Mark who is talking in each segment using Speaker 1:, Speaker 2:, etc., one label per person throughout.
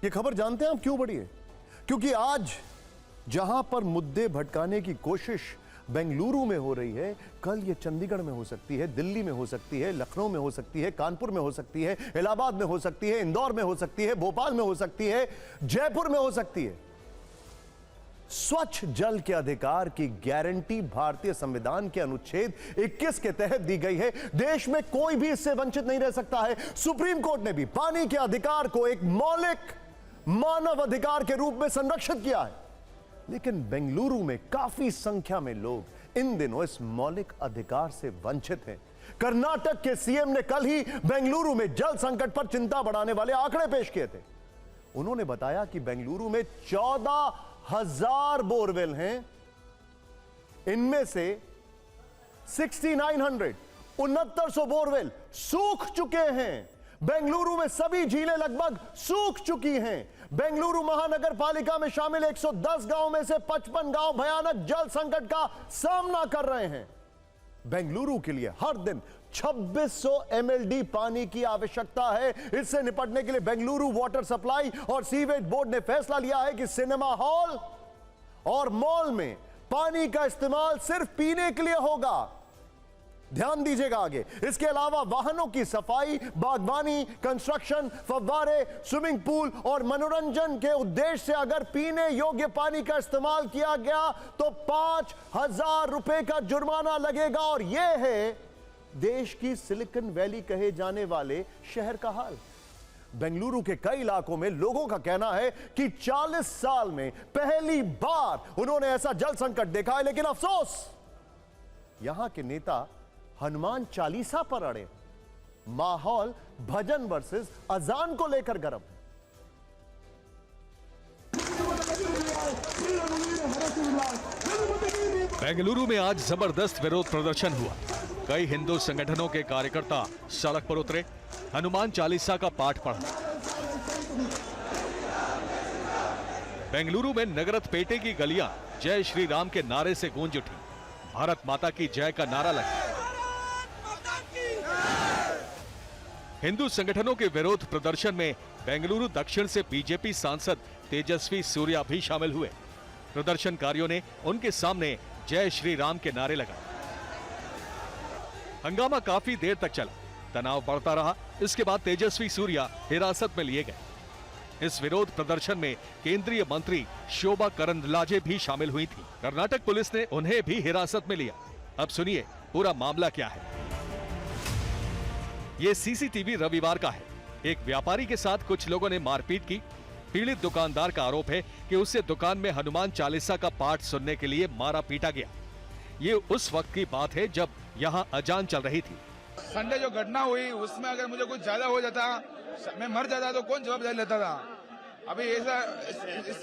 Speaker 1: ये खबर जानते हैं आप क्यों बड़ी है? क्योंकि आज जहां पर मुद्दे भटकाने की कोशिश बेंगलुरु में हो रही है, कल ये चंडीगढ़ में हो सकती है, दिल्ली में हो सकती है, लखनऊ में हो सकती है, कानपुर में हो सकती है, इलाहाबाद में हो सकती है, इंदौर में हो सकती है, भोपाल में हो सकती है, जयपुर में हो सकती है। स्वच्छ जल के अधिकार की गारंटी भारतीय संविधान के अनुच्छेद 21 के तहत दी गई है। देश में कोई भी इससे वंचित नहीं रह सकता है। सुप्रीम कोर्ट ने भी पानी के अधिकार को एक मौलिक मानव अधिकार के रूप में संरक्षित किया है। लेकिन बेंगलुरु में काफी संख्या में लोग इन दिनों इस मौलिक अधिकार से वंचित हैं। कर्नाटक के सीएम ने कल ही बेंगलुरु में जल संकट पर चिंता बढ़ाने वाले आंकड़े पेश किए थे। उन्होंने बताया कि बेंगलुरु में 14,000 बोरवेल हैं, इनमें से 6900 बोरवेल सूख चुके हैं। बेंगलुरु में सभी झीलें लगभग सूख चुकी हैं। बेंगलुरु महानगर पालिका में शामिल 110 गांव में से 55 गांव भयानक जल संकट का सामना कर रहे हैं। बेंगलुरु के लिए हर दिन 2600 MLD पानी की आवश्यकता है। इससे निपटने के लिए बेंगलुरु वाटर सप्लाई और सीवेज बोर्ड ने फैसला लिया है कि सिनेमा हॉल और मॉल में पानी का इस्तेमाल सिर्फ पीने के लिए होगा। ध्यान दीजिएगा आगे। इसके अलावा वाहनों की सफाई, बागवानी, कंस्ट्रक्शन, फव्वारे, स्विमिंग पूल और मनोरंजन के उद्देश्य से अगर पीने योग्य पानी का इस्तेमाल किया गया तो 5,000 रुपए का जुर्माना लगेगा। और यह है देश की सिलिकॉन वैली कहे जाने वाले शहर का हाल। बेंगलुरु के कई इलाकों में लोगों का कहना है कि 40 साल में पहली बार उन्होंने ऐसा जल संकट देखा है। लेकिन अफसोस, यहां के नेता हनुमान चालीसा पर अड़े। माहौल भजन वर्सेस अजान को लेकर गर्म है।
Speaker 2: बेंगलुरु में आज जबरदस्त विरोध प्रदर्शन हुआ। कई हिंदू संगठनों के कार्यकर्ता सड़क पर उतरे, हनुमान चालीसा का पाठ पढ़ा। बेंगलुरु में नगरतपेटे की गलियां जय श्री राम के नारे से गूंज उठी। भारत माता की जय का नारा लगा। हिंदू संगठनों के विरोध प्रदर्शन में बेंगलुरु दक्षिण से बीजेपी सांसद तेजस्वी सूर्या भी शामिल हुए। प्रदर्शनकारियों ने उनके सामने जय श्री राम के नारे लगाए। हंगामा काफी देर तक चला, तनाव बढ़ता रहा। इसके बाद तेजस्वी सूर्या हिरासत में लिए गए। इस विरोध प्रदर्शन में केंद्रीय मंत्री शोभा करंदलाजे भी शामिल हुई थी। कर्नाटक पुलिस ने उन्हें भी हिरासत में लिया। अब सुनिए पूरा मामला क्या है। ये सीसीटीवी रविवार का है। एक व्यापारी के साथ कुछ लोगों ने मारपीट की। पीड़ित दुकानदार का आरोप है कि उसे दुकान में हनुमान चालीसा का पाठ सुनने के लिए मारा पीटा गया। ये उस वक्त की बात है जब यहाँ अजान चल रही थी।
Speaker 3: संडे जो घटना हुई उसमें अगर मुझे कुछ ज्यादा हो जाता, मैं मर जाता तो कौन जवाबदारी लेता था। अभी ऐसा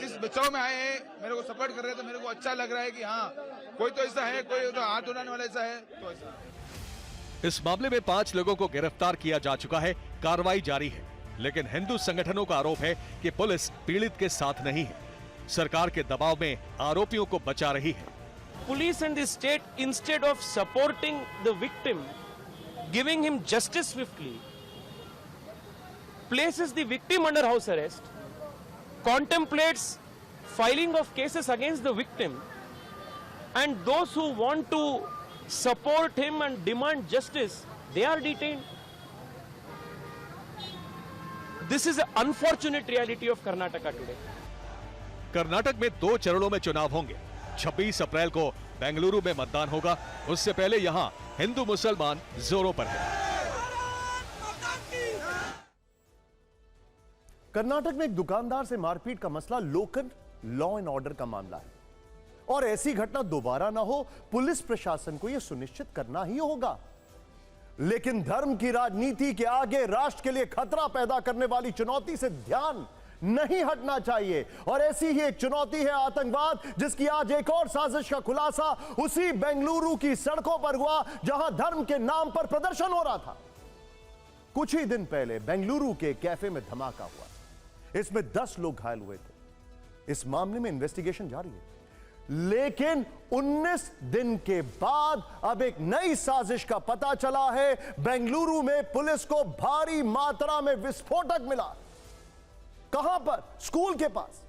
Speaker 3: इस बचाव में आए हैं, मेरे को सपोर्ट कर रहे हैं, तो मेरे को अच्छा लग रहा है कि हाँ कोई तो ऐसा है, कोई तो हाथ उठाने वाला ऐसा है तो ऐसा।
Speaker 2: इस मामले में 5 लोगों को गिरफ्तार किया जा चुका है। कार्रवाई जारी है। लेकिन हिंदू संगठनों का आरोप है कि पुलिस पीड़ित के साथ नहीं है, सरकार के दबाव में आरोपियों को बचा रही है।
Speaker 4: Police and the state, instead of supporting the victim, giving him justice swiftly, places the victim under house arrest, contemplates filing of cases against the victim, and those who want to support him and demand justice, they are detained. This is an unfortunate reality of Karnataka today.
Speaker 2: Karnataka में 2 चरणों में चुनाव होंगे। 26 अप्रैल को बेंगलुरु में मतदान होगा। उससे पहले यहां हिंदू मुसलमान जोरों पर है।
Speaker 1: कर्नाटक में एक दुकानदार से मारपीट का मसला लोकल लॉ एंड ऑर्डर का मामला है और ऐसी घटना दोबारा ना हो, पुलिस प्रशासन को यह सुनिश्चित करना ही होगा। लेकिन धर्म की राजनीति के आगे राष्ट्र के लिए खतरा पैदा करने वाली चुनौती से ध्यान नहीं हटना चाहिए। और ऐसी ही एक चुनौती है आतंकवाद, जिसकी आज एक और साजिश का खुलासा उसी बेंगलुरु की सड़कों पर हुआ जहां धर्म के नाम पर प्रदर्शन हो रहा था। कुछ ही दिन पहले बेंगलुरु के कैफे में धमाका हुआ। इसमें 10 लोग घायल हुए थे। इस मामले में इन्वेस्टिगेशन जारी है। लेकिन 19 दिन के बाद अब एक नई साजिश का पता चला है। बेंगलुरु में पुलिस को भारी मात्रा में विस्फोटक मिला। कहां पर? स्कूल के पास।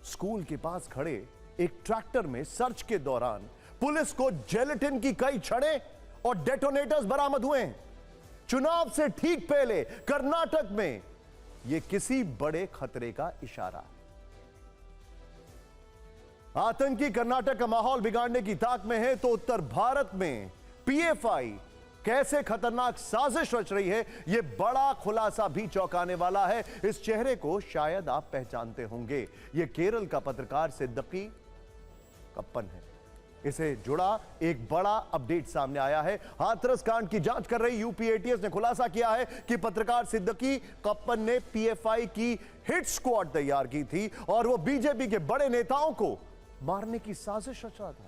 Speaker 1: स्कूल के पास खड़े एक ट्रैक्टर में सर्च के दौरान पुलिस को जेलेटिन की कई छड़ें और डेटोनेटर्स बरामद हुए हैं। चुनाव से ठीक पहले कर्नाटक में यह किसी बड़े खतरे का इशारा है। आतंकी कर्नाटक का माहौल बिगाड़ने की ताक में है, तो उत्तर भारत में पीएफआई कैसे खतरनाक साजिश रच रही है, यह बड़ा खुलासा भी चौंकाने वाला है। इस चेहरे को शायद आप पहचानते होंगे। यह केरल का पत्रकार सिद्दीकी कप्पन है। इसे जुड़ा एक बड़ा अपडेट सामने आया है। हाथरस कांड की जांच कर रही यूपी एटीएस ने खुलासा किया है कि पत्रकार सिद्दीकी कप्पन ने पीएफआई की हिट स्क्वाड तैयार की थी और वो बीजेपी के बड़े नेताओं को मारने की साजिश रच रहा था।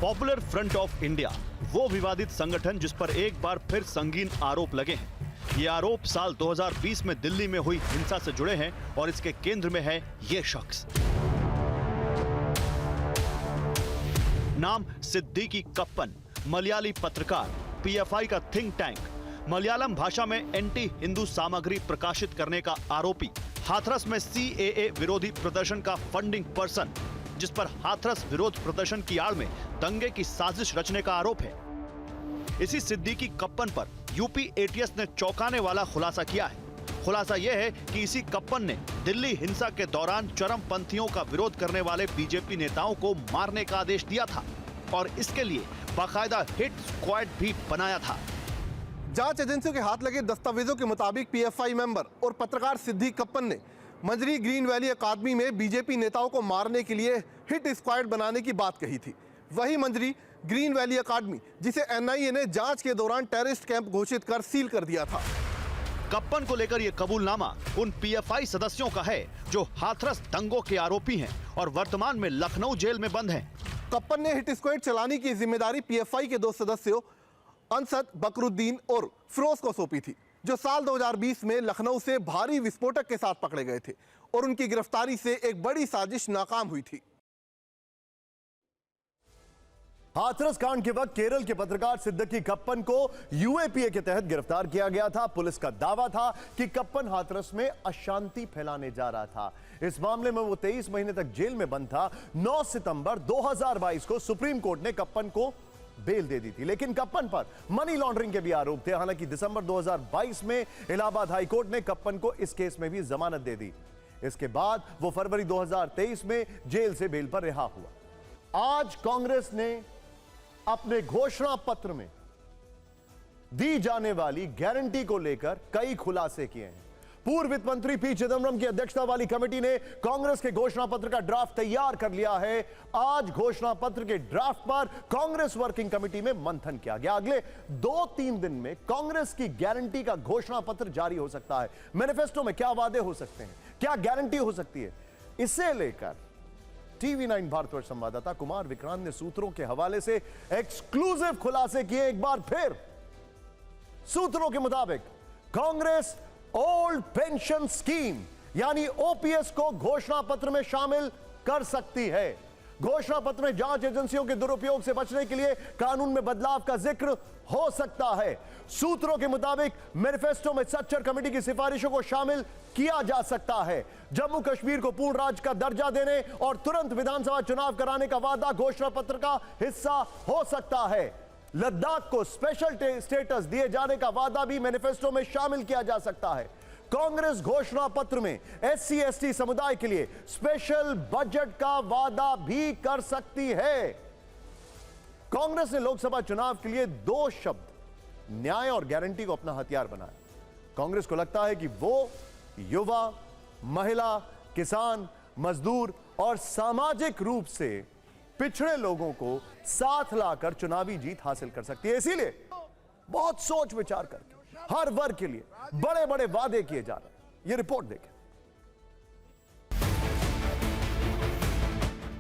Speaker 5: पॉपुलर फ्रंट ऑफ इंडिया, वो विवादित संगठन जिस पर एक बार फिर संगीन आरोप लगे हैं। ये आरोप साल 2020 में दिल्ली में हुई हिंसा से जुड़े हैं और इसके केंद्र में है ये शख्स। नाम सिद्दीकी कप्पन, मलयाली पत्रकार, पीएफआई का थिंक टैंक, मलयालम भाषा में एंटी हिंदू सामग्री प्रकाशित करने का आरोपी, हाथरस में सीएए विरोधी प्रदर्शन का फंडिंग पर्सन, जिस पर हाथरस विरोध प्रदर्शन की आड़ में दंगे की साजिश रचने का आरोप है। इसी सिद्दीकी कप्पन पर यूपी एटीएस ने चौंकाने वाला खुलासा किया है। खुलासा यह है कि इसी कप्पन ने दिल्ली हिंसा के दौरान चरमपंथियों का विरोध करने वाले बीजेपी नेताओं को मारने का आदेश दिया था और इसके लिए बाकायदा हिट स्क्वाड भी बनाया था।
Speaker 6: जांच एजेंसियों के हाथ लगे दस्तावेजों के मुताबिक पीएफआई मेंबर और पत्रकार सिद्दीकी कप्पन ने मंजरी ग्रीन वैली अकादमी में बीजेपी नेताओं को मारने के लिए हिट स्क्वाड बनाने की बात कही थी। वही मंजरी ग्रीन वैली अकादमी जिसे एनआईए ने जांच के दौरान टेररिस्ट कैंप घोषित कर सील कर दिया था।
Speaker 5: कप्पन को लेकर यह कबूलनामा उन पीएफआई सदस्यों का है जो हाथरस दंगों के आरोपी हैं और वर्तमान में लखनऊ जेल में बंद हैं।
Speaker 6: कप्पन ने हिट स्क्वाड चलाने की जिम्मेदारी पीएफआई के 2 सदस्यों अंसद बकरुद्दीन और फिरोज को सौंपी थी, जो साल 2020 में लखनऊ से भारी विस्फोटक के साथ पकड़े गए थे और उनकी गिरफ्तारी से एक बड़ी साजिश नाकाम हुई थी।
Speaker 1: हाथरस कांड के वक्त केरल के पत्रकार सिद्दीकी कप्पन को यूएपीए के तहत गिरफ्तार किया गया था। पुलिस का दावा था कि कप्पन हाथरस में अशांति फैलाने जा रहा था। इस मामले में वो 23 महीने तक जेल में बंद था। 9 सितंबर 2022 को सुप्रीम कोर्ट ने कप्पन को बेल दे दी थी, लेकिन कप्पन पर मनी लॉन्ड्रिंग के भी आरोप थे। हालांकि दिसंबर 2022 में इलाहाबाद हाई कोर्ट ने कप्पन को इस केस में भी जमानत दे दी। इसके बाद वो फरवरी 2023 में जेल से बेल पर रिहा हुआ। आज कांग्रेस ने अपने घोषणा पत्र में दी जाने वाली गारंटी को लेकर कई खुलासे किए हैं। पूर्व वित्त मंत्री पी चिदम्बरम की अध्यक्षता वाली कमेटी ने कांग्रेस के घोषणा पत्र का ड्राफ्ट तैयार कर लिया है। आज घोषणा पत्र के ड्राफ्ट पर कांग्रेस वर्किंग कमेटी में मंथन किया गया। अगले 2-3 दिन में कांग्रेस की गारंटी का घोषणा पत्र जारी हो सकता है। मैनिफेस्टो में क्या वादे हो सकते हैं, क्या गारंटी हो सकती है, इसे लेकर टीवी 9 भारतवर्ष संवाददाता कुमार विक्रांत ने सूत्रों के हवाले से एक्सक्लूसिव खुलासे किए। एक बार फिर सूत्रों के मुताबिक कांग्रेस ओल्ड पेंशन स्कीम यानी ओपीएस को घोषणा पत्र में शामिल कर सकती है। घोषणा पत्र में जांच एजेंसियों के दुरुपयोग से बचने के लिए कानून में बदलाव का जिक्र हो सकता है। सूत्रों के मुताबिक मैनिफेस्टो में सच्चर कमेटी की सिफारिशों को शामिल किया जा सकता है। जम्मू कश्मीर को पूर्ण राज्य का दर्जा देने और तुरंत विधानसभा चुनाव कराने का वादा घोषणा पत्र का हिस्सा हो सकता है। लद्दाख को स्पेशल स्टेटस दिए जाने का वादा भी मैनिफेस्टो में शामिल किया जा सकता है। कांग्रेस घोषणा पत्र में एससी एसटी समुदाय के लिए स्पेशल बजट का वादा भी कर सकती है। कांग्रेस ने लोकसभा चुनाव के लिए 2 शब्द न्याय और गारंटी को अपना हथियार बनाया। कांग्रेस को लगता है कि वो युवा, महिला, किसान, मजदूर और सामाजिक रूप से पिछड़े लोगों को साथ लाकर चुनावी जीत हासिल कर सकती है। इसीलिए बहुत सोच विचार करके हर वर्ग के लिए बड़े बड़े वादे किए जा रहे हैं। ये रिपोर्ट देखें।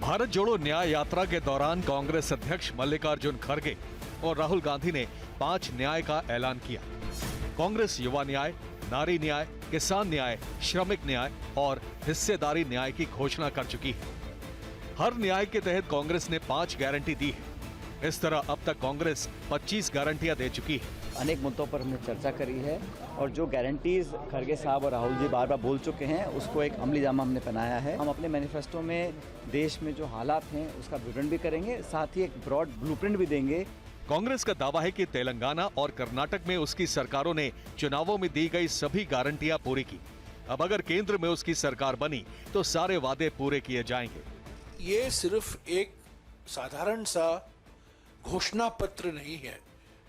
Speaker 2: भारत जोड़ो न्याय यात्रा के दौरान कांग्रेस अध्यक्ष मल्लिकार्जुन खड़गे और राहुल गांधी ने 5 न्याय का ऐलान किया। कांग्रेस युवा न्याय, नारी न्याय, किसान न्याय, श्रमिक न्याय और हिस्सेदारी न्याय की घोषणा कर चुकी है। हर न्याय के तहत कांग्रेस ने 5 गारंटी दी है। इस तरह अब तक कांग्रेस 25 गारंटियां दे चुकी है।
Speaker 7: अनेक मुद्दों पर हमने चर्चा करी है और जो गारंटीज खड़गे साहब और राहुल जी बार बार बोल चुके हैं उसको एक अमली जामा हमने पहनाया है। हम अपने मैनिफेस्टो में देश में जो हालात हैं उसका विवरण भी करेंगे, साथ ही एक ब्रॉड ब्लूप्रिंट भी देंगे।
Speaker 2: कांग्रेस का दावा है कि तेलंगाना और कर्नाटक में उसकी सरकारों ने चुनावों में दी गई सभी गारंटियां पूरी की। अब अगर केंद्र में उसकी सरकार बनी तो सारे वादे पूरे किए जाएंगे।
Speaker 8: ये सिर्फ एक साधारण सा घोषणा पत्र नहीं है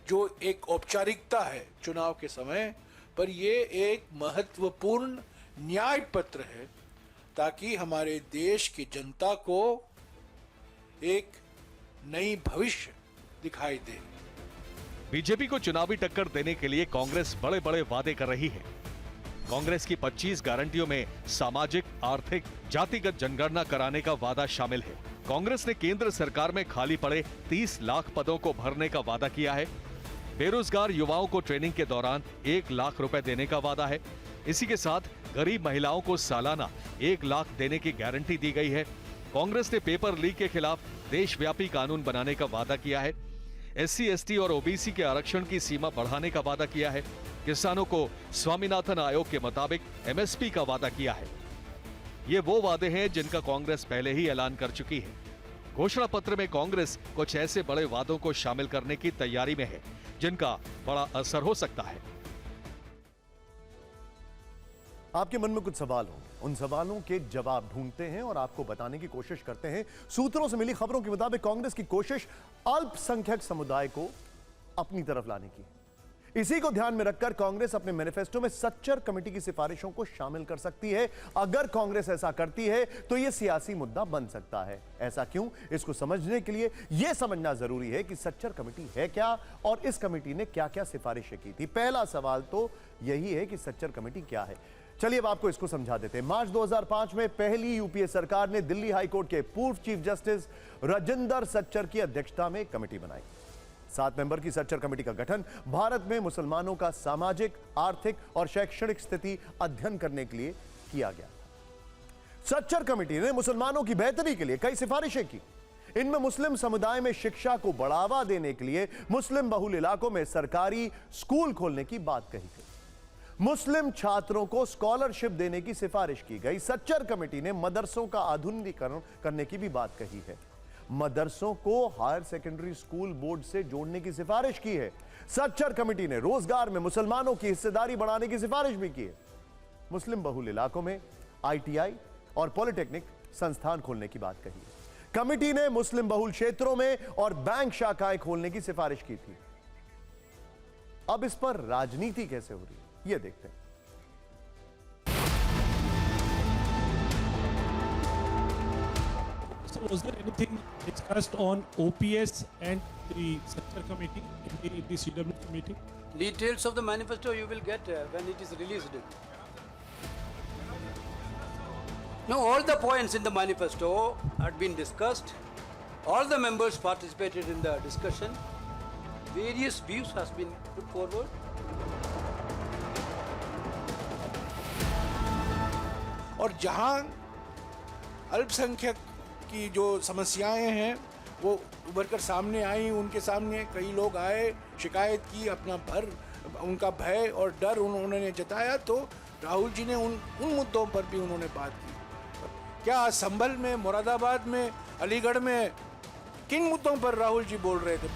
Speaker 8: जो एक औपचारिकता है चुनाव के समय, पर ये एक महत्वपूर्ण न्याय पत्र है ताकि हमारे देश की जनता को एक नई भविष्य दिखाई दे।
Speaker 2: बीजेपी को चुनावी टक्कर देने के लिए कांग्रेस बड़े बड़े वादे कर रही है। कांग्रेस की 25 गारंटियों में सामाजिक, आर्थिक, जातिगत जनगणना कराने का वादा शामिल है। कांग्रेस ने केंद्र सरकार में खाली पड़े 30 लाख पदों को भरने का वादा किया है। बेरोजगार युवाओं को ट्रेनिंग के दौरान 1 लाख रुपए देने का वादा है। इसी के साथ गरीब महिलाओं को सालाना 1 लाख देने की गारंटी दी गई है। कांग्रेस ने पेपर लीक के खिलाफ देशव्यापी कानून बनाने का वादा किया है। SC, ST और OBC के आरक्षण की सीमा बढ़ाने का वादा किया है। किसानों को स्वामीनाथन आयोग के मुताबिक MSP का वादा किया है। ये वो वादे हैं जिनका कांग्रेस पहले ही ऐलान कर चुकी है। घोषणा पत्र में कांग्रेस कुछ ऐसे बड़े वादों को शामिल करने की तैयारी में है जिनका बड़ा असर हो सकता है।
Speaker 1: आपके मन में कुछ सवाल हो, उन सवालों के जवाब ढूंढते हैं और आपको बताने की कोशिश करते हैं। सूत्रों से मिली खबरों के मुताबिक कांग्रेस की कोशिश अल्पसंख्यक समुदाय को अपनी तरफ लाने की। इसी को ध्यान में रखकर कांग्रेस अपने मैनिफेस्टो में सच्चर कमेटी की सिफारिशों को शामिल कर सकती है। अगर कांग्रेस ऐसा करती है तो यह सियासी मुद्दा बन सकता है। ऐसा क्यों, इसको समझने के लिए यह समझना जरूरी है कि सच्चर कमेटी है क्या और इस कमेटी ने क्या क्या सिफारिशें की थी। पहला सवाल तो यही है कि सच्चर कमेटी क्या है। चलिए अब आपको इसको समझा देते हैं। मार्च 2005 में पहली यूपीए सरकार ने दिल्ली हाईकोर्ट के पूर्व चीफ जस्टिस राजिंदर सच्चर की अध्यक्षता में कमेटी बनाई। 7 मेंबर की सच्चर कमेटी का गठन भारत में मुसलमानों का सामाजिक, आर्थिक और शैक्षणिक स्थिति अध्ययन करने के लिए किया गया। सच्चर कमेटी ने मुसलमानों की बेहतरी के लिए कई सिफारिशें की। इनमें मुस्लिम समुदाय में शिक्षा को बढ़ावा देने के लिए मुस्लिम बहुल इलाकों में सरकारी स्कूल खोलने की बात कही गई। मुस्लिम छात्रों को स्कॉलरशिप देने की सिफारिश की गई। सच्चर कमेटी ने मदरसों का आधुनिकीकरण करने की भी बात कही है। मदरसों को हायर सेकेंडरी स्कूल बोर्ड से जोड़ने की सिफारिश की है। सच्चर कमेटी ने रोजगार में मुसलमानों की हिस्सेदारी बढ़ाने की सिफारिश भी की है। मुस्लिम बहुल इलाकों में ITI और पॉलिटेक्निक संस्थान खोलने की बात कही है। कमेटी ने मुस्लिम बहुल क्षेत्रों में और बैंक शाखाएं खोलने की सिफारिश की थी। अब इस पर राजनीति कैसे हो रही है यह देखते हैं।
Speaker 9: So was there anything discussed on OPS and the Sachar committee in the CW meeting?
Speaker 10: Details of the manifesto you will get when it is released. No, all the points in the manifesto had been discussed. All the members participated in the discussion. Various views has been put forward.
Speaker 8: और जहां अल्पसंख्यक की जो समस्याएं हैं वो उभर कर सामने आई, उनके सामने कई लोग आए, शिकायत की, उनका भय और डर उन्होंने जताया, तो राहुल जी ने उन मुद्दों पर भी उन्होंने बात की। क्या संभल में, मुरादाबाद में, अलीगढ़ में किन मुद्दों पर राहुल जी बोल रहे थे?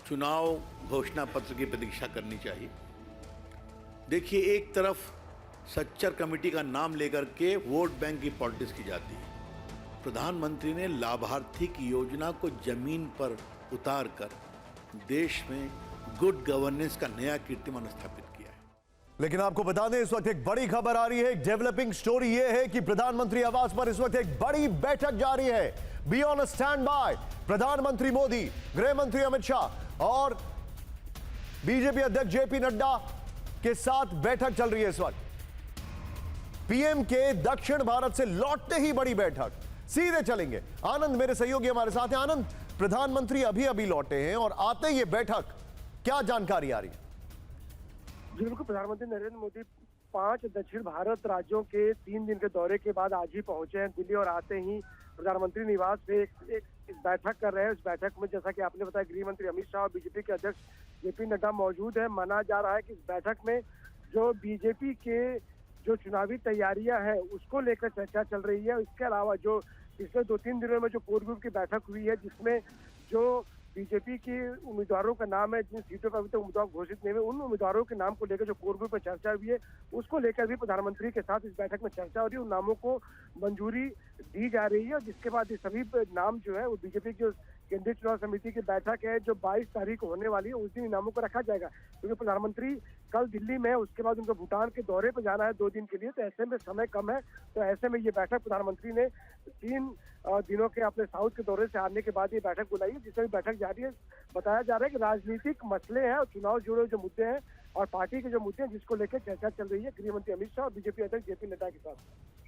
Speaker 11: चुनाव घोषणा पत्र की प्रतीक्षा करनी चाहिए। देखिए, एक तरफ सच्चर कमेटी का नाम लेकर के वोट बैंक की पॉलिटिक्स की जाती है। प्रधानमंत्री ने लाभार्थी की योजना को जमीन पर उतार कर देश में गुड गवर्नेंस का नया कीर्तिमान स्थापित किया है।
Speaker 1: लेकिन आपको बता दें, इस वक्त एक बड़ी खबर आ रही है। एक डेवलपिंग स्टोरी यह है कि प्रधानमंत्री आवास पर इस वक्त एक बड़ी बैठक जारी है। Be on stand by. प्रधानमंत्री मोदी, गृह मंत्री अमित शाह और बीजेपी अध्यक्ष JP नड्डा के साथ बैठक चल रही है इस वक्त। पीएम के दक्षिण भारत से लौटते ही बड़ी बैठक। सीधे चलेंगे, आनंद मेरे सहयोगी हमारे साथ हैं। आनंद, प्रधानमंत्री अभी लौटे हैं और आते ही ये बैठक, क्या जानकारी आ रही है?
Speaker 12: जी बिल्कुल, प्रधानमंत्री नरेंद्र मोदी 5 दक्षिण भारत राज्यों के 3 दिन के दौरे के बाद आज ही पहुंचे हैं दिल्ली और आते ही प्रधानमंत्री निवास पे एक बैठक कर रहे हैं। इस बैठक में जैसा कि आपने बताया गृह मंत्री अमित शाह और बीजेपी के अध्यक्ष जेपी नड्डा मौजूद है। माना जा रहा है कि इस बैठक में जो बीजेपी के जो चुनावी तैयारियां हैं उसको लेकर चर्चा चल रही है। इसके अलावा जो पिछले 2-3 दिनों में जो कोर ग्रुप की बैठक हुई है जिसमें जो बीजेपी के उम्मीदवारों का नाम है, जिन सीटों पर अभी तक उम्मीदवार घोषित नहीं हुए, उन उम्मीदवारों के नाम को लेकर जो कोर ग्रुप में चर्चा हुई है उसको लेकर भी प्रधानमंत्री के साथ इस बैठक में चर्चा हो रही है। उन नामों को मंजूरी दी जा रही है। जिसके बाद ये सभी नाम जो है वो बीजेपी की केंद्रीय चुनाव समिति की बैठक है जो 22 तारीख को होने वाली है, उस दिन इन नामों को रखा जाएगा। क्योंकि प्रधानमंत्री कल दिल्ली में, उसके बाद उनको भूटान के दौरे पर जाना है 2 दिन के लिए, तो ऐसे में समय कम है। तो ऐसे में ये बैठक प्रधानमंत्री ने 3 दिनों के अपने साउथ के दौरे से आने के बाद ये बैठक बुलाई है, जिसमें बैठक जारी है। बताया जा रहा है कि राजनीतिक मसले हैं और चुनाव जुड़े जो मुद्दे हैं और पार्टी के जो मुद्दे हैं जिसको लेकर चर्चा चल रही है गृह मंत्री अमित शाह और बीजेपी अध्यक्ष जेपी नड्डा के साथ।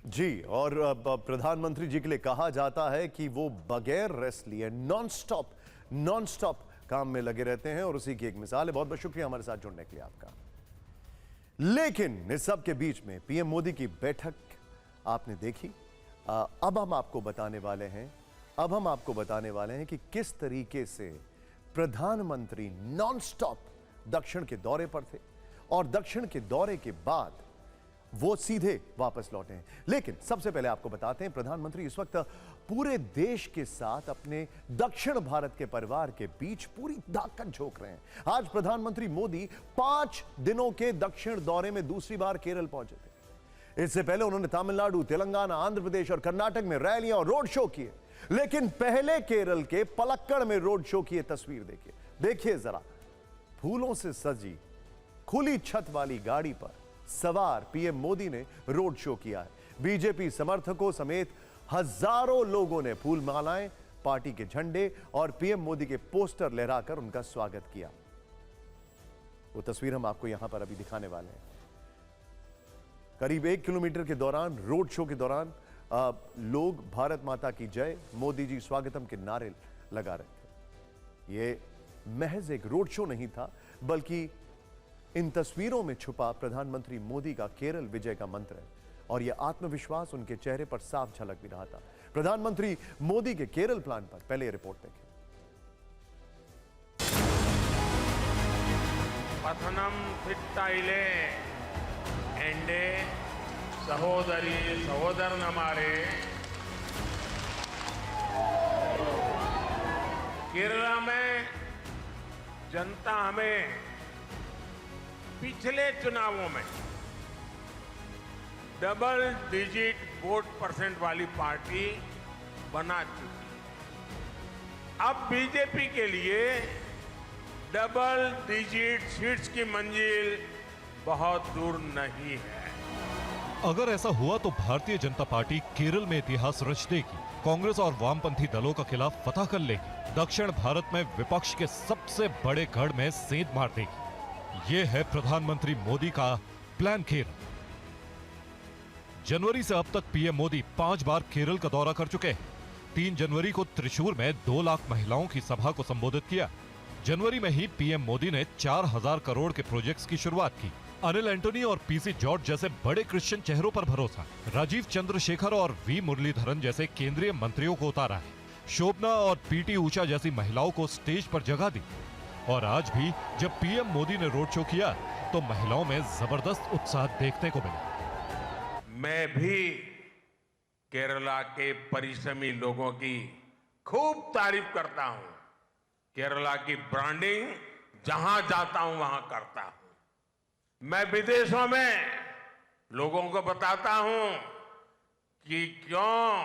Speaker 1: जी, और प्रधानमंत्री जी के लिए कहा जाता है कि वो बगैर रेस्ट लिए नॉन स्टॉप काम में लगे रहते हैं और उसी की एक मिसाल है। बहुत बहुत शुक्रिया हमारे साथ जुड़ने के लिए आपका। लेकिन इस सब के बीच में पीएम मोदी की बैठक आपने देखी। अब हम आपको बताने वाले हैं कि किस तरीके से प्रधानमंत्री नॉन स्टॉप दक्षिण के दौरे पर थे और दक्षिण के दौरे के बाद वो सीधे वापस लौटे हैं। लेकिन सबसे पहले आपको बताते हैं प्रधानमंत्री इस वक्त पूरे देश के साथ अपने दक्षिण भारत के परिवार के बीच पूरी ताकत झोंक रहे हैं। आज प्रधानमंत्री मोदी 5 दिनों के दक्षिण दौरे में दूसरी बार केरल पहुंचे थे। इससे पहले उन्होंने तमिलनाडु, तेलंगाना, आंध्र प्रदेश और कर्नाटक में रैलियां और रोड शो किए। लेकिन पहले केरल के पलक्कड़ में रोड शो की तस्वीर देखिए जरा। फूलों से सजी खुली छत वाली गाड़ी पर सवार पीएम मोदी ने रोड शो किया है। बीजेपी समर्थकों समेत हजारों लोगों ने फूल मालाएं, पार्टी के झंडे और पीएम मोदी के पोस्टर लहराकर उनका स्वागत किया। वो तस्वीर हम आपको यहां पर अभी दिखाने वाले हैं। करीब 1 किलोमीटर के दौरान रोड शो के दौरान लोग भारत माता की जय, मोदी जी स्वागतम के नारे लगा रहे थे। ये महज एक रोड शो नहीं था, बल्कि इन तस्वीरों में छुपा प्रधानमंत्री मोदी का केरल विजय का मंत्र है और यह आत्मविश्वास उनके चेहरे पर साफ झलक भी रहा था। प्रधानमंत्री मोदी के केरल प्लान पर पहले रिपोर्ट देखें।
Speaker 13: पथनम थिट्टाइले एंडे सहोदरी सहोदर नमारे केरला में जनता हमें पिछले चुनावों में डबल डिजिट वोट परसेंट वाली पार्टी बना चुकी। अब बीजेपी के लिए डबल डिजिट सीट्स की मंजिल बहुत दूर नहीं है।
Speaker 2: अगर ऐसा हुआ तो भारतीय जनता पार्टी केरल में इतिहास रच देगी, कांग्रेस और वामपंथी दलों का खिलाफ फतह कर लेगी, दक्षिण भारत में विपक्ष के सबसे बड़े गढ़ में सेंध मार देगी। ये है प्रधानमंत्री मोदी का प्लान केरल। जनवरी से अब तक पीएम मोदी 5 बार केरल का दौरा कर चुके हैं। 3 जनवरी को त्रिशूर में 2 लाख महिलाओं की सभा को संबोधित किया। जनवरी में ही पीएम मोदी ने 4000 करोड़ के प्रोजेक्ट्स की शुरुआत की। अनिल एंटोनी और पीसी जॉर्ज जैसे बड़े क्रिश्चियन चेहरों पर भरोसा, राजीव चंद्रशेखर और वी मुरलीधरन जैसे केंद्रीय मंत्रियों को उतारा है। शोभना और पीटी ऊषा जैसी महिलाओं को स्टेज पर जगह दी। और आज भी जब पीएम मोदी ने रोड शो किया तो महिलाओं में जबरदस्त उत्साह देखने को मिला।
Speaker 13: मैं भी केरला के परिश्रमी लोगों की खूब तारीफ करता हूं। केरला की ब्रांडिंग जहां जाता हूं वहां करता हूं। मैं विदेशों में लोगों को बताता हूं कि क्यों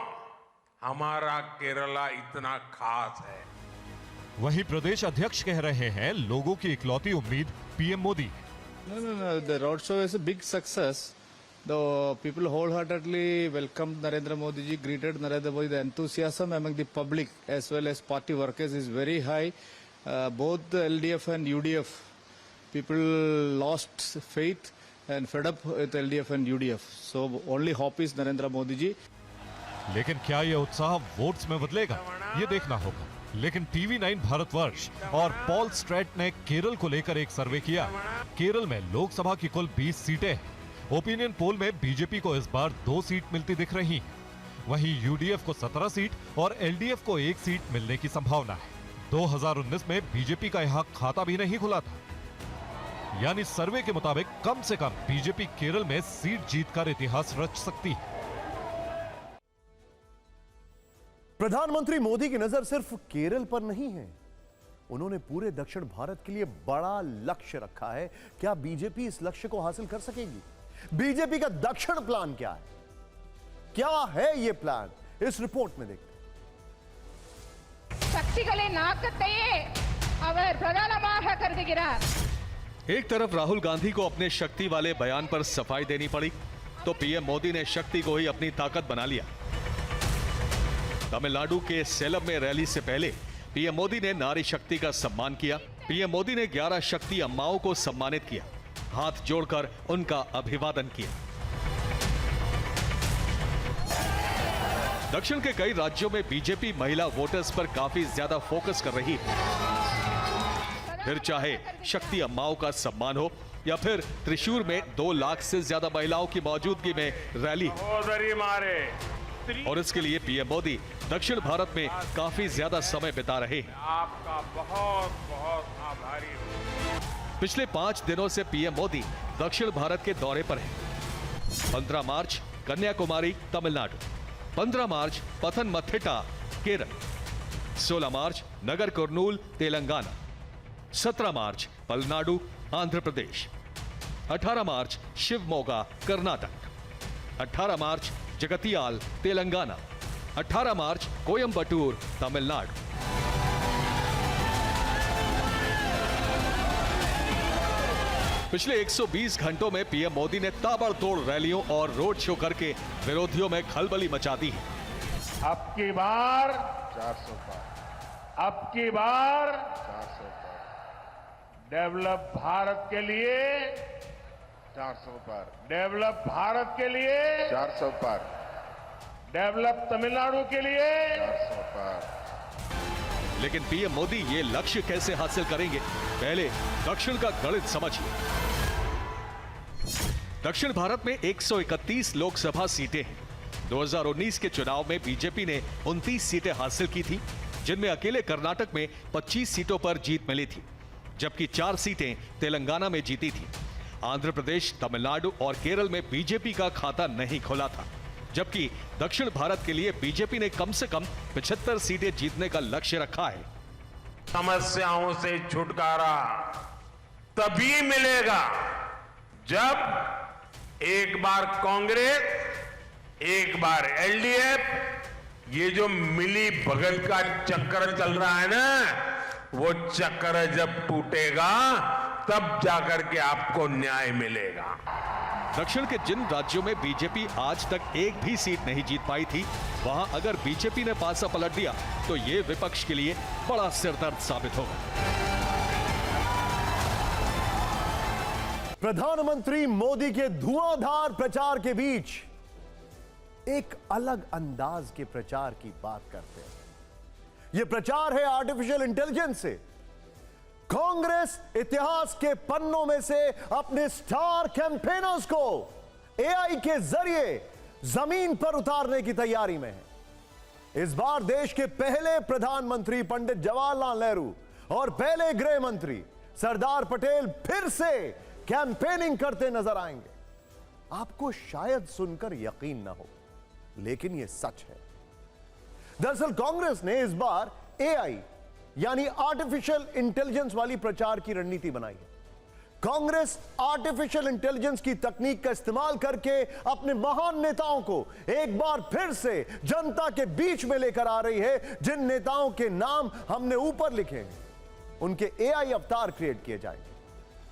Speaker 13: हमारा केरला इतना खास है।
Speaker 2: वहीं प्रदेश अध्यक्ष कह रहे हैं लोगों की इकलौती उम्मीद PM Modi.
Speaker 14: No. The road show is a big success. The people wholeheartedly welcomed Narendra Modi ji, greeted Narendra Modi. The enthusiasm among the public as well as party workers is very high. Both the LDF and UDF people lost faith and fed up with LDF and UDF. So only hope is Narendra Modi ji.
Speaker 2: लेकिन क्या ये उत्साह votes में बदलेगा, ये देखना होगा। लेकिन TV9 भारतवर्ष और पॉल स्ट्रेट ने केरल को लेकर एक सर्वे किया। केरल में लोकसभा की कुल 20 सीटें हैं। ओपिनियन पोल में बीजेपी को इस बार 2 सीट मिलती दिख रही हैं।
Speaker 15: वहीं यूडीएफ को 17 सीट और एलडीएफ को 1 सीट मिलने की संभावना है। 2019 में बीजेपी का यहां खाता भी नहीं खुला था, यानी सर्वे के मुताबिक कम से कम बीजेपी केरल में सीट जीतकर इतिहास रच सकती है।
Speaker 1: प्रधानमंत्री मोदी की नजर सिर्फ केरल पर नहीं है, उन्होंने पूरे दक्षिण भारत के लिए बड़ा लक्ष्य रखा है। क्या बीजेपी इस लक्ष्य को हासिल कर सकेगी? बीजेपी का दक्षिण प्लान क्या है? क्या है यह प्लान? इस रिपोर्ट में देखते हैं।
Speaker 2: एक तरफ राहुल गांधी को अपने शक्ति वाले बयान पर सफाई देनी पड़ी, तो पीएम मोदी ने शक्ति को ही अपनी ताकत बना लिया। तमिलनाडु के सेलम में रैली से पहले पीएम मोदी ने नारी शक्ति का सम्मान किया। पीएम मोदी ने 11 शक्ति अम्माओं को सम्मानित किया, हाथ जोड़कर उनका अभिवादन किया। दक्षिण के कई राज्यों में बीजेपी महिला वोटर्स पर काफी ज्यादा फोकस कर रही है। फिर चाहे शक्ति अम्माओं का सम्मान हो या फिर त्रिशूर में 2 लाख से ज्यादा महिलाओं की मौजूदगी में रैली, और इसके लिए पीएम मोदी दक्षिण भारत में काफी ज्यादा समय बिता रहे हैं।
Speaker 13: आपका बहुत बहुत आभारी हूं।
Speaker 2: पिछले 5 दिनों से पीएम मोदी दक्षिण भारत के दौरे पर हैं। 15 मार्च कन्याकुमारी तमिलनाडु, 15 मार्च पथनमथिट्टा केरल, 16 मार्च नगर कुर्नूल तेलंगाना, 17 मार्च पलनाडु आंध्र प्रदेश, 18 मार्च शिवमोगा कर्नाटक, 18 मार्च जगतियाल तेलंगाना, 18 मार्च कोयंबटूर तमिलनाडु। पिछले 120 घंटों में पीएम मोदी ने ताबड़तोड़ रैलियों और रोड शो करके विरोधियों में खलबली मचा दी है।
Speaker 13: अब की बार 400 पार, अब की बार 400 पार, डेवलप भारत के लिए 400 पार, डेवलप भारत के लिए 400 पार, डेवलप तमिलनाडु के लिए 400 पार।
Speaker 2: लेकिन पीएम मोदी ये लक्ष्य कैसे हासिल करेंगे? पहले दक्षिण का गणित समझिए। दक्षिण भारत में 131 लोकसभा सीटें हैं। 2019 के चुनाव में बीजेपी ने 29 सीटें हासिल की थी, जिनमें अकेले कर्नाटक में 25 सीटों पर जीत मिली थी, जबकि 4 सीटें तेलंगाना में जीती थी। आंध्र प्रदेश, तमिलनाडु और केरल में बीजेपी का खाता नहीं खुला था, जबकि दक्षिण भारत के लिए बीजेपी ने कम से कम 75 सीटें जीतने का लक्ष्य रखा है।
Speaker 13: समस्याओं से छुटकारा तभी मिलेगा जब एक बार कांग्रेस, एक बार एलडीएफ, ये जो मिली भगत का चक्कर चल रहा है ना, वो चक्कर जब टूटेगा तब जाकर के आपको न्याय मिलेगा।
Speaker 2: दक्षिण के जिन राज्यों में बीजेपी आज तक एक भी सीट नहीं जीत पाई थी, वहां अगर बीजेपी ने पासा पलट दिया तो ये विपक्ष के लिए बड़ा सिरदर्द साबित होगा।
Speaker 1: प्रधानमंत्री मोदी के धुआंधार प्रचार के बीच एक अलग अंदाज के प्रचार की बात करते हैं। यह प्रचार है आर्टिफिशियल इंटेलिजेंस से। कांग्रेस इतिहास के पन्नों में से अपने स्टार कैंपेनर्स को एआई के जरिए जमीन पर उतारने की तैयारी में है। इस बार देश के पहले प्रधानमंत्री पंडित जवाहरलाल नेहरू और पहले गृह मंत्री सरदार पटेल फिर से कैंपेनिंग करते नजर आएंगे। आपको शायद सुनकर यकीन ना हो, लेकिन यह सच है। दरअसल कांग्रेस ने इस बार एआई यानी आर्टिफिशियल इंटेलिजेंस वाली प्रचार की रणनीति बनाई है। कांग्रेस आर्टिफिशियल इंटेलिजेंस की तकनीक का इस्तेमाल करके अपने महान नेताओं को एक बार फिर से जनता के बीच में लेकर आ रही है। जिन नेताओं के नाम हमने ऊपर लिखे हैं, उनके एआई अवतार क्रिएट किए जाएंगे।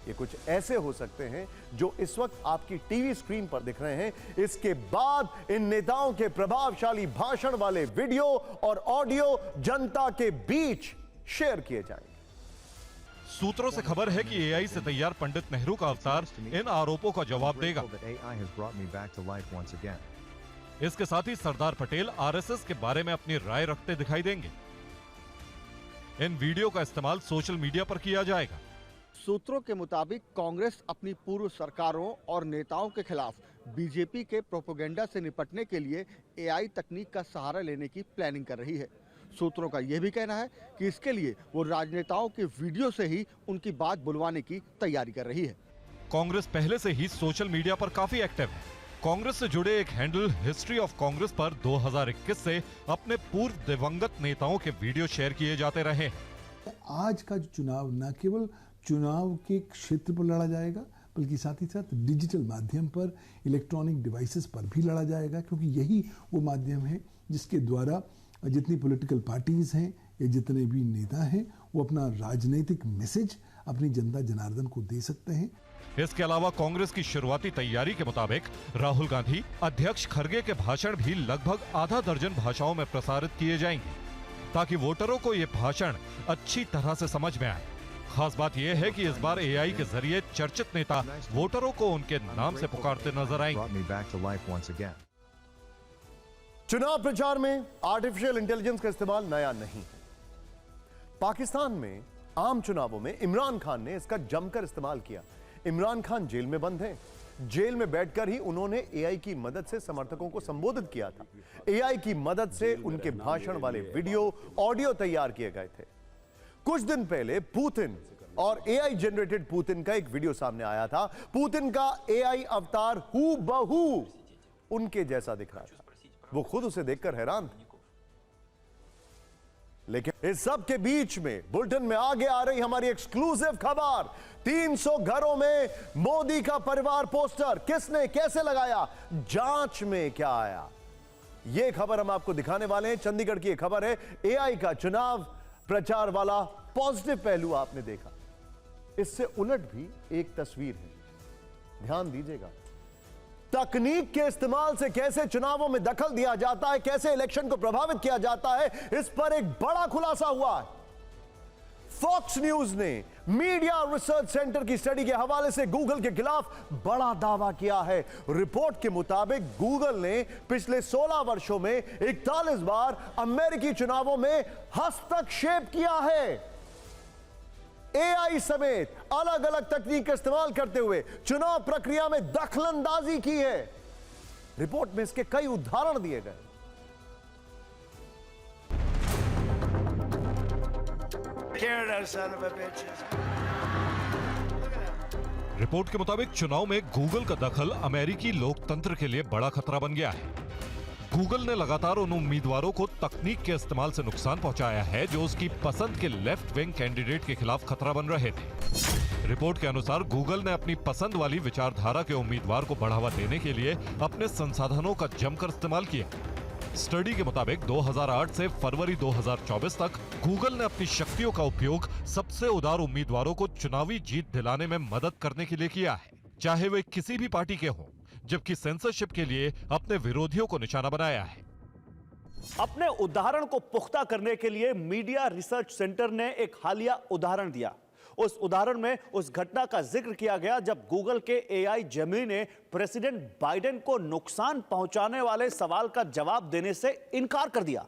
Speaker 1: ये कुछ ऐसे हो सकते हैं जो इस वक्त आपकी टीवी स्क्रीन पर दिख रहे हैं। इसके बाद इन नेताओं के प्रभावशाली भाषण वाले वीडियो और ऑडियो जनता के बीच शेयर किए जाएंगे।
Speaker 15: सूत्रों से खबर है कि एआई से तैयार पंडित नेहरू का अवतार इन आरोपों का जवाब देगा। इसके साथ ही सरदार पटेल आरएसएस के बारे में अपनी राय रखते दिखाई देंगे। इन वीडियो का इस्तेमाल सोशल मीडिया पर किया जाएगा।
Speaker 16: सूत्रों के मुताबिक कांग्रेस अपनी पूर्व सरकारों और नेताओं के खिलाफ बीजेपी के प्रोपेगेंडा से निपटने के लिए एआई तकनीक का सहारा लेने की प्लानिंग कर रही है। सूत्रों का यह भी कहना है कि इसके लिए वो राजनेताओं के वीडियो से ही उनकी बात बुलवाने की तैयारी कर रही है।
Speaker 15: कांग्रेस पहले से ही सोशल मीडिया पर काफी एक्टिव है। कांग्रेस से जुड़े एक हैंडल हिस्ट्री ऑफ कांग्रेस पर 2021 से अपने पूर्व दिवंगत नेताओं के वीडियो शेयर किए जाते रहे।
Speaker 17: आज का जो चुनाव न केवल चुनाव के क्षेत्र पर लड़ा जाएगा, बल्कि साथ ही साथ डिजिटल माध्यम पर, इलेक्ट्रॉनिक डिवाइसेस पर भी लड़ा जाएगा, क्योंकि यही वो माध्यम है जिसके द्वारा जितनी पॉलिटिकल पार्टीज हैं या जितने भी नेता हैं वो अपना राजनीतिक मैसेज अपनी जनता जनार्दन को दे सकते हैं।
Speaker 15: इसके अलावा कांग्रेस की शुरुआती तैयारी के मुताबिक राहुल गांधी, अध्यक्ष खड़गे के भाषण भी लगभग आधा दर्जन भाषाओं में प्रसारित किए जाएंगे, ताकि वोटरों को ये भाषण अच्छी तरह से समझ में आए। खास बात यह है कि इस बार एआई के जरिए चर्चित नेता वोटरों को उनके नाम से पुकारते नजर आएंगे।
Speaker 1: चुनाव प्रचार में आर्टिफिशियल इंटेलिजेंस का इस्तेमाल नया नहीं है। पाकिस्तान में आम चुनावों में इमरान खान ने इसका जमकर इस्तेमाल किया। इमरान खान जेल में बंद हैं। जेल में बैठकर ही उन्होंने एआई की मदद से समर्थकों को संबोधित किया था। एआई की मदद से उनके भाषण वाले वीडियो, ऑडियो तैयार किए गए थे। कुछ दिन पहले पुतिन और एआई जनरेटेड पुतिन का एक वीडियो सामने आया था। पुतिन का एआई अवतार हूबहू उनके जैसा दिख रहा था। वो खुद उसे देखकर हैरान थे। लेकिन इस सब के बीच में बुलेटिन में आगे आ रही हमारी एक्सक्लूसिव खबर। 300 घरों में मोदी का परिवार पोस्टर किसने कैसे लगाया, जांच में क्या आया, यह खबर हम आपको दिखाने वाले हैं। चंडीगढ़ की यह खबर है। एआई का चुनाव प्रचार वाला पॉजिटिव पहलू आपने देखा। इससे उलट भी एक तस्वीर है, ध्यान दीजिएगा। तकनीक के इस्तेमाल से कैसे चुनावों में दखल दिया जाता है, कैसे इलेक्शन को प्रभावित किया जाता है, इस पर एक बड़ा खुलासा हुआ है। फॉक्स न्यूज ने मीडिया रिसर्च सेंटर की स्टडी के हवाले से गूगल के खिलाफ बड़ा दावा किया है। रिपोर्ट के मुताबिक गूगल ने पिछले 16 वर्षों में 41 बार अमेरिकी चुनावों में हस्तक्षेप किया है। एआई समेत अलग अलग तकनीक का इस्तेमाल करते हुए चुनाव प्रक्रिया में दखलंदाजी की है। रिपोर्ट में इसके कई उदाहरण दिए गए।
Speaker 15: रिपोर्ट के मुताबिक चुनाव में गूगल का दखल अमेरिकी लोकतंत्र के लिए बड़ा खतरा बन गया है। गूगल ने लगातार उन उम्मीदवारों को तकनीक के इस्तेमाल से नुकसान पहुंचाया है जो उसकी पसंद के लेफ्ट विंग कैंडिडेट के खिलाफ खतरा बन रहे थे। रिपोर्ट के अनुसार गूगल ने अपनी पसंद वाली विचारधारा के उम्मीदवार को बढ़ावा देने के लिए अपने संसाधनों का जमकर इस्तेमाल किया। स्टडी के मुताबिक 2008 से फरवरी 2024 तक गूगल ने अपनी शक्तियों का उपयोग सबसे उदार उम्मीदवारों को चुनावी जीत दिलाने में मदद करने के लिए किया है, चाहे वे किसी भी पार्टी के हों, जबकि सेंसरशिप के लिए अपने विरोधियों को निशाना बनाया है।
Speaker 5: अपने उदाहरण को पुख्ता करने के लिए मीडिया रिसर्च सेंटर ने एक हालिया उदाहरण दिया। उस उदाहरण में उस घटना का जिक्र किया गया जब गूगल के एआई जेमिनी ने प्रेसिडेंट बाइडेन को नुकसान पहुंचाने वाले सवाल का जवाब देने से इनकार कर दिया।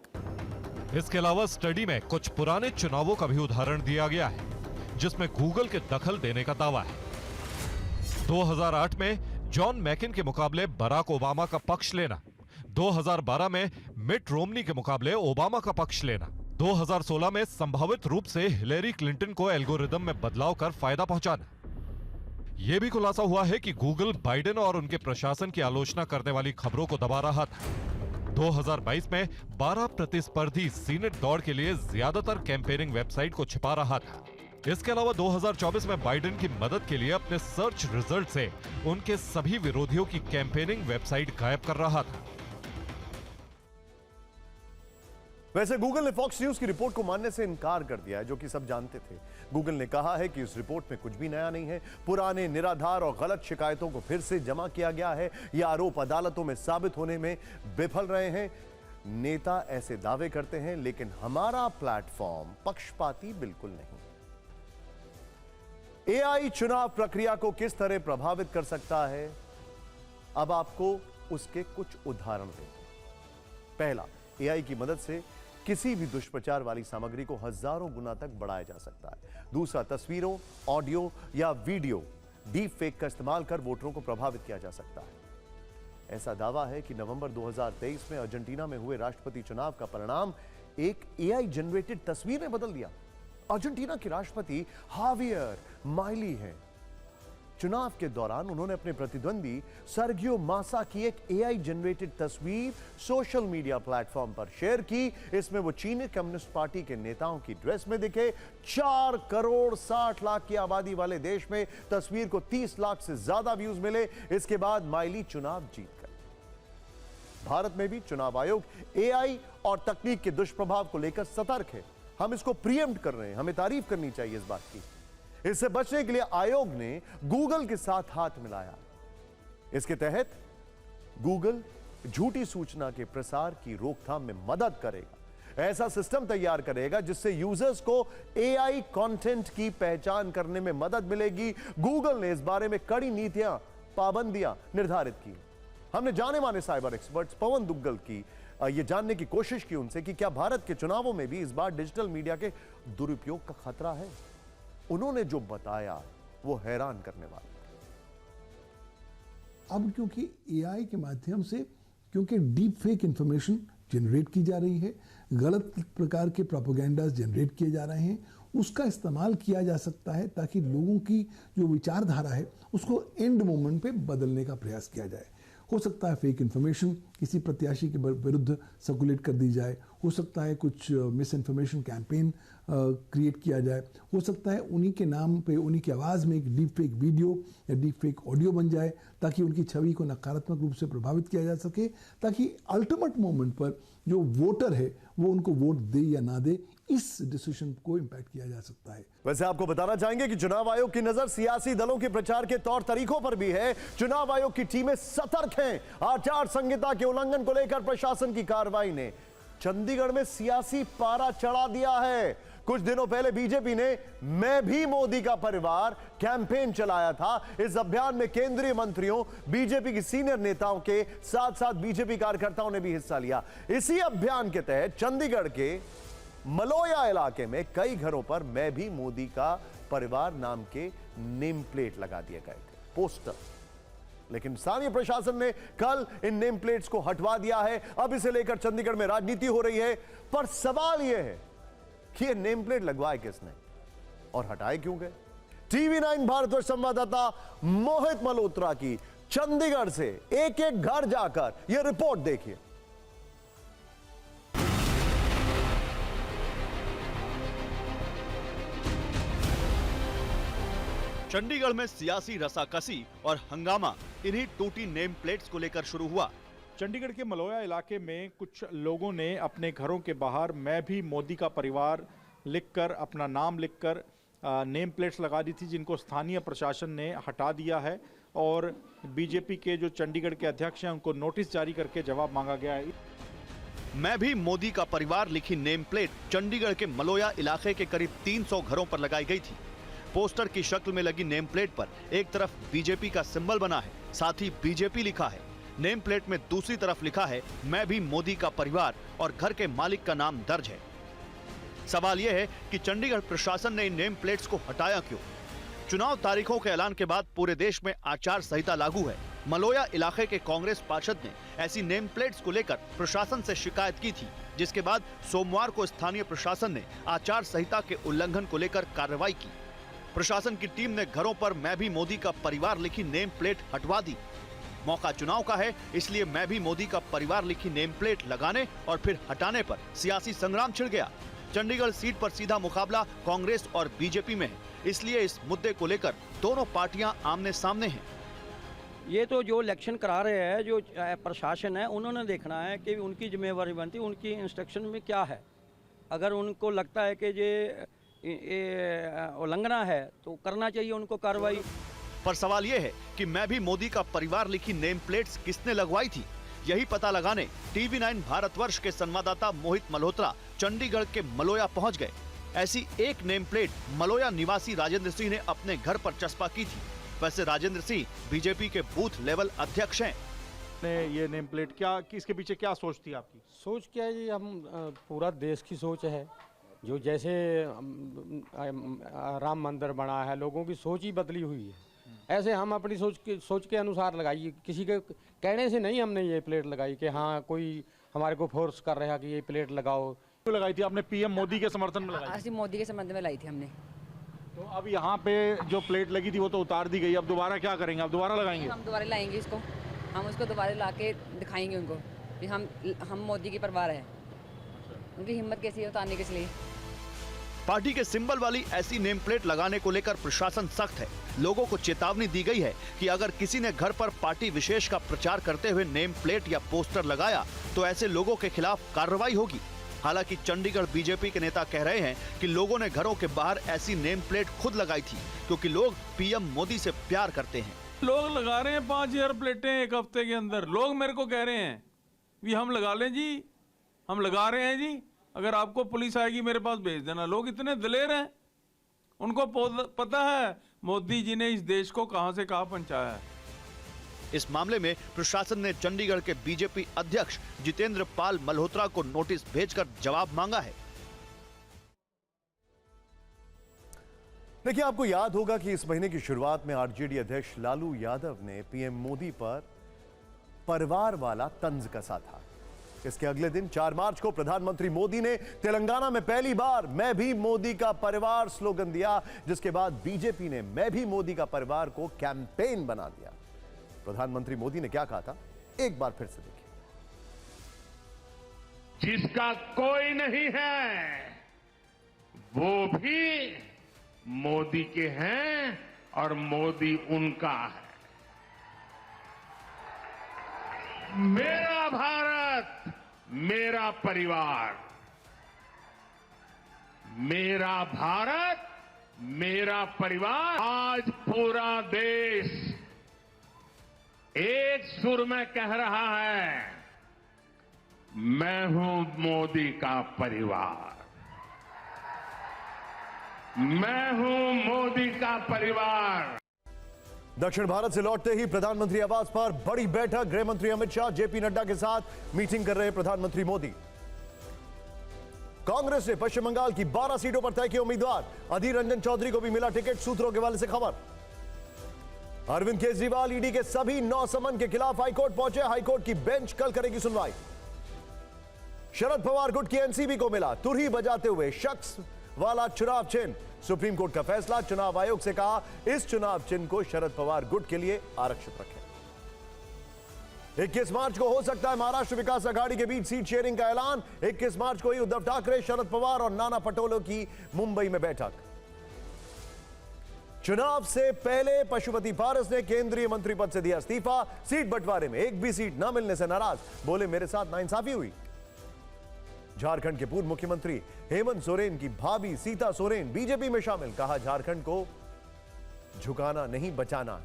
Speaker 15: इसके अलावा स्टडी में कुछ पुराने चुनावों का भी उदाहरण दिया गया है जिसमें गूगल के दखल देने का दावा है। 2008 में जॉन मैकिन के मुकाबले बराक ओबामा का पक्ष लेना, 2012 में मिट रोमनी के मुकाबले ओबामा का पक्ष लेना, 2016 में संभावित रूप से हिलेरी क्लिंटन को एल्गोरिदम में बदलाव कर फायदा पहुंचाना। यह भी खुलासा हुआ है कि गूगल बाइडेन और उनके प्रशासन की आलोचना करने वाली खबरों को दबा रहा था। 2022 में 12 प्रतिस्पर्धी सीनेट दौड़ के लिए ज्यादातर कैंपेनिंग वेबसाइट को छिपा रहा था। इसके अलावा 2024 में बाइडेन की मदद के लिए अपने सर्च रिजल्ट से उनके सभी विरोधियों की कैंपेनिंग वेबसाइट गायब कर रहा था।
Speaker 1: वैसे गूगल ने फॉक्स न्यूज की रिपोर्ट को मानने से इनकार कर दिया है, जो कि सब जानते थे। गूगल ने कहा है कि इस रिपोर्ट में कुछ भी नया नहीं है। पुराने निराधार और गलत शिकायतों को फिर से जमा किया गया है। ये आरोप अदालतों में साबित होने में विफल रहे हैं। नेता ऐसे दावे करते हैं, लेकिन हमारा प्लेटफॉर्म पक्षपाती बिल्कुल नहीं। एआई चुनाव प्रक्रिया को किस तरह प्रभावित कर सकता है, अब आपको उसके कुछ उदाहरण देते हैं। पहला, एआई की मदद से किसी भी दुष्प्रचार वाली सामग्री को हजारों गुना तक बढ़ाया जा सकता है। दूसरा, तस्वीरों, ऑडियो या वीडियो डीप फेक का इस्तेमाल कर वोटरों को प्रभावित किया जा सकता है। ऐसा दावा है कि नवंबर 2023 में अर्जेंटीना में हुए राष्ट्रपति चुनाव का परिणाम एक एआई जनरेटेड तस्वीर ने बदल दिया। अर्जेंटीना के राष्ट्रपति हावियर माइली हैं। चुनाव के दौरान उन्होंने अपने प्रतिद्वंदी सर्गियो मासा की एक एआई जनरेटेड तस्वीर सोशल मीडिया प्लेटफॉर्म पर शेयर की। इसमें वो चीनी कम्युनिस्ट पार्टी के नेताओं की ड्रेस में दिखे। 4 करोड़ 60 लाख की आबादी वाले देश में तस्वीर को 30 लाख से ज्यादा व्यूज मिले। इसके बाद माइली चुनाव जीत गए। भारत में भी चुनाव आयोग एआई और तकनीक के दुष्प्रभाव को लेकर सतर्क है। हम इसको प्रीएम्प्ट कर रहे हैं, हमें तारीफ करनी चाहिए इस बात की। इससे बचने के लिए आयोग ने गूगल के साथ हाथ मिलाया। इसके तहत गूगल झूठी सूचना के प्रसार की रोकथाम में मदद करेगा। ऐसा सिस्टम तैयार करेगा जिससे यूजर्स को एआई कंटेंट की पहचान करने में मदद मिलेगी। गूगल ने इस बारे में कड़ी नीतियां, पाबंदियां निर्धारित की। हमने जाने माने साइबर एक्सपर्ट्स पवन दुग्गल की यह जानने की कोशिश की उनसे कि क्या भारत के चुनावों में भी इस बार डिजिटल मीडिया के दुरुपयोग का खतरा है। उन्होंने जो बताया वो हैरान करने वाला।
Speaker 17: अब क्योंकि एआई के माध्यम से क्योंकि डीप फेक इंफॉर्मेशन जनरेट की जा रही है, गलत प्रकार के प्रोपेगेंडास जनरेट किए जा रहे हैं, उसका इस्तेमाल किया जा सकता है ताकि लोगों की जो विचारधारा है उसको एंड मोमेंट पे बदलने का प्रयास किया जाए। हो सकता है फेक इंफॉर्मेशन किसी प्रत्याशी के विरुद्ध सर्कुलेट कर दी जाए, हो सकता है कुछ मिस इन्फॉर्मेशन कैंपेन क्रिएट किया जाए, हो सकता है उन्हीं के नाम पे उन्हीं की आवाज़ में एक डीप फेक वीडियो या डीप फेक ऑडियो बन जाए ताकि उनकी छवि को नकारात्मक रूप से प्रभावित किया जा सके, ताकि अल्टीमेट मोमेंट पर जो वोटर है वो उनको वोट दे या ना दे, इस डिसीजन को इंपैक्ट किया जा सकता है।
Speaker 1: वैसे आपको बताना चाहेंगे कि चुनाव आयोग की नजर सियासी दलों के प्रचार के तौर तरीकों पर भी है। चुनाव आयोग की टीमें सतर्क हैं। आचार संहिता के उल्लंघन को लेकर प्रशासन की कार्रवाई ने चंडीगढ़ में सियासी पारा चढ़ा दिया है। कुछ दिनों पहले बीजेपी ने मैं भी मोदी का परिवार कैंपेन चलाया था। इस अभियान में केंद्रीय मंत्रियों, बीजेपी की सीनियर नेताओं के साथ साथ बीजेपी कार्यकर्ताओं ने भी हिस्सा लिया। इसी अभियान के तहत चंडीगढ़ के मलोया इलाके में कई घरों पर मैं भी मोदी का परिवार नाम के नेम प्लेट लगा दिए गए थे, पोस्टर। लेकिन स्थानीय प्रशासन ने कल इन नेम प्लेट्स को हटवा दिया है। अब इसे लेकर चंडीगढ़ में राजनीति हो रही है। पर सवाल यह है कि ये नेम प्लेट लगवाए किसने और हटाए क्यों गए। टीवी 9 भारतवर्ष संवाददाता मोहित मल्होत्रा की चंडीगढ़ से एक एक घर जाकर यह रिपोर्ट देखिए।
Speaker 5: चंडीगढ़ में सियासी रसाकसी और हंगामा इन्हीं टूटी नेम प्लेट्स को लेकर शुरू हुआ।
Speaker 18: चंडीगढ़ के मलोया इलाके में कुछ लोगों ने अपने घरों के बाहर मैं भी मोदी का परिवार लिखकर, अपना नाम लिखकर नेम प्लेट्स लगा दी थी, जिनको स्थानीय प्रशासन ने हटा दिया है और बीजेपी के जो चंडीगढ़ के अध्यक्ष हैं उनको नोटिस जारी करके जवाब मांगा गया है।
Speaker 5: मैं भी मोदी का परिवार लिखी नेम प्लेट चंडीगढ़ के मलोया इलाके के करीब 300 घरों पर लगाई गई थी। पोस्टर की शक्ल में लगी नेम प्लेट पर एक तरफ बीजेपी का सिंबल बना है, साथ ही बीजेपी लिखा है। नेम प्लेट में दूसरी तरफ लिखा है मैं भी मोदी का परिवार और घर के मालिक का नाम दर्ज है। सवाल यह है कि चंडीगढ़ प्रशासन ने इन नेम प्लेट्स को हटाया क्यों? चुनाव तारीखों के ऐलान के बाद पूरे देश में आचार संहिता लागू है। मलोया इलाके के कांग्रेस पार्षद ने ऐसी नेम प्लेट्स को लेकर प्रशासन से शिकायत की थी, जिसके बाद सोमवार को स्थानीय प्रशासन ने आचार संहिता के उल्लंघन को लेकर कार्रवाई की। प्रशासन की टीम ने घरों पर मैं भी मोदी का परिवार लिखी नेम प्लेट हटवा दी। मौका चुनाव का है, इसलिए मैं भी मोदी का परिवार लिखी नेम प्लेट लगाने और फिर हटाने पर सियासी संग्राम छिड़ गया। चंडीगढ़ सीट पर सीधा मुकाबला कांग्रेस और बीजेपी में है, इसलिए इस मुद्दे को लेकर दोनों पार्टियां आमने सामने हैं।
Speaker 19: ये तो जो इलेक्शन करा रहे हैं, जो प्रशासन है, उन्होंने देखना है कि उनकी जिम्मेवारी बनती है, उनकी इंस्ट्रक्शन में क्या है। अगर उनको लगता है कि ये उल्लंघना है तो करना चाहिए उनको कार्रवाई।
Speaker 5: पर सवाल यह है कि मैं भी मोदी का परिवार लिखी नेम प्लेट्स किसने लगवाई थी, यही पता लगाने टीवी 9 भारतवर्ष के संवाददाता मोहित मल्होत्रा चंडीगढ़ के मलोया पहुंच गए। ऐसी एक नेम प्लेट मलोया निवासी राजेंद्र सिंह ने अपने घर पर चस्पा की थी। वैसे राजेंद्र सिंह बीजेपी के बूथ लेवल अध्यक्ष हैं।
Speaker 18: ये नेम प्लेट क्या, इसके पीछे क्या सोच थी आपकी?
Speaker 20: सोच क्या है जी, हम पूरा देश की सोच है। जो जैसे राम मंदिर बना है, लोगों की सोच ही बदली हुई है। ऐसे हम अपनी सोच के अनुसार लगाई, किसी के कहने से नहीं हमने ये प्लेट लगाई कि हाँ कोई हमारे को फोर्स कर रहा कि ये प्लेट लगाओ।
Speaker 18: क्यों लगाई थी आपने? पीएम मोदी के समर्थन में लगाई?
Speaker 21: ऐसी मोदी के समर्थन में लाई थी हमने।
Speaker 18: तो अब यहाँ पे जो प्लेट लगी थी वो तो उतार दी गई, अब दोबारा क्या करेंगे? अब दोबारा लगाएंगे?
Speaker 21: हम दोबारा लाएंगे इसको, हम उसको दोबारा ला के दिखाएंगे उनको कि हम मोदी की परवार है। उनकी हिम्मत कैसी है उतारने के लिए।
Speaker 5: पार्टी के सिंबल वाली ऐसी नेम प्लेट लगाने को लेकर प्रशासन सख्त है। लोगों को चेतावनी दी गई है कि अगर किसी ने घर पर पार्टी विशेष का प्रचार करते हुए नेम प्लेट या पोस्टर लगाया तो ऐसे लोगों के खिलाफ कार्रवाई होगी। हालांकि चंडीगढ़ बीजेपी के नेता कह रहे हैं कि लोगों ने घरों के बाहर ऐसी नेम प्लेट खुद लगाई थी क्योंकि लोग पीएम मोदी से प्यार करते हैं।
Speaker 22: लोग लगा रहे हैं 5000 प्लेटें एक हफ्ते के अंदर। लोग मेरे को कह रहे हैं भी हम लगा लें जी, हम लगा रहे हैं जी, अगर आपको पुलिस आएगी मेरे पास भेज देना। लोग इतने दिलेर हैं, उनको पता है मोदी जी ने इस देश को कहां से कहां पहुंचाया है।
Speaker 5: इस मामले में प्रशासन ने चंडीगढ़ के बीजेपी अध्यक्ष जितेंद्र पाल मल्होत्रा को नोटिस भेजकर जवाब मांगा है।
Speaker 1: देखिए, आपको याद होगा कि इस महीने की शुरुआत में आरजेडी अध्यक्ष लालू यादव ने पीएम मोदी पर परिवार वाला तंज कसा था। इसके अगले दिन 4 मार्च को प्रधानमंत्री मोदी ने तेलंगाना में पहली बार मैं भी मोदी का परिवार स्लोगन दिया, जिसके बाद बीजेपी ने मैं भी मोदी का परिवार को कैंपेन बना दिया। प्रधानमंत्री मोदी ने क्या कहा था, एक बार फिर से देखिए।
Speaker 13: जिसका कोई नहीं है वो भी मोदी के हैं और मोदी उनका है। मेरा भारत, मेरा परिवार, मेरा भारत, मेरा परिवार। आज पूरा देश एक सुर में कह रहा है, मैं हूं मोदी का परिवार, मैं हूं मोदी का परिवार।
Speaker 1: दक्षिण भारत से लौटते ही प्रधानमंत्री आवास पर बड़ी बैठक। गृह मंत्री अमित शाह जेपी नड्डा के साथ मीटिंग कर रहे प्रधानमंत्री मोदी। कांग्रेस ने पश्चिम बंगाल की 12 सीटों पर तय किए उम्मीदवार। अधीर रंजन चौधरी को भी मिला टिकट, सूत्रों के हवाले से खबर। अरविंद केजरीवाल ईडी के सभी 9 समन के खिलाफ हाईकोर्ट पहुंचे। हाईकोर्ट की बेंच कल करेगी सुनवाई। शरद पवार गुट की एनसीबी को मिला तुरही बजाते हुए शख्स वाला चुनाव चिन्ह। सुप्रीम कोर्ट का फैसला, चुनाव आयोग से कहा इस चुनाव चिन्ह को शरद पवार गुट के लिए आरक्षित रखें। 21 मार्च को हो सकता है महाराष्ट्र विकास अघाड़ी के बीच सीट शेयरिंग का ऐलान। 21 मार्च को ही उद्धव ठाकरे, शरद पवार और नाना पटोले की मुंबई में बैठक। चुनाव से पहले पशुपति पारस ने केंद्रीय मंत्री पद से दिया इस्तीफा। सीट बंटवारे में एक भी सीट न मिलने से नाराज, बोले मेरे साथ नाइंसाफी हुई। झारखंड के पूर्व मुख्यमंत्री हेमंत सोरेन की भाभी सीता सोरेन बीजेपी में शामिल, कहा झारखंड को झुकाना नहीं बचाना।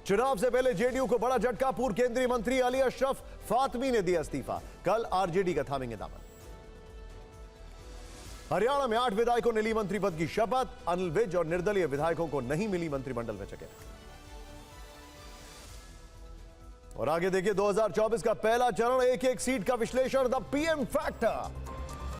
Speaker 1: चुनाव से पहले जेडीयू को बड़ा झटका। पूर्व केंद्रीय मंत्री अली अशरफ फातमी ने दिया इस्तीफा। कल आरजेडी का थामेंगे दामन। हरियाणा में 8 विधायकों ने ली मंत्री पद की शपथ। अनिल विज और निर्दलीय विधायकों को नहीं मिली मंत्रिमंडल में जगह। और आगे देखिए 2024 का पहला चरण, एक एक सीट का विश्लेषण, द पीएम फैक्टर।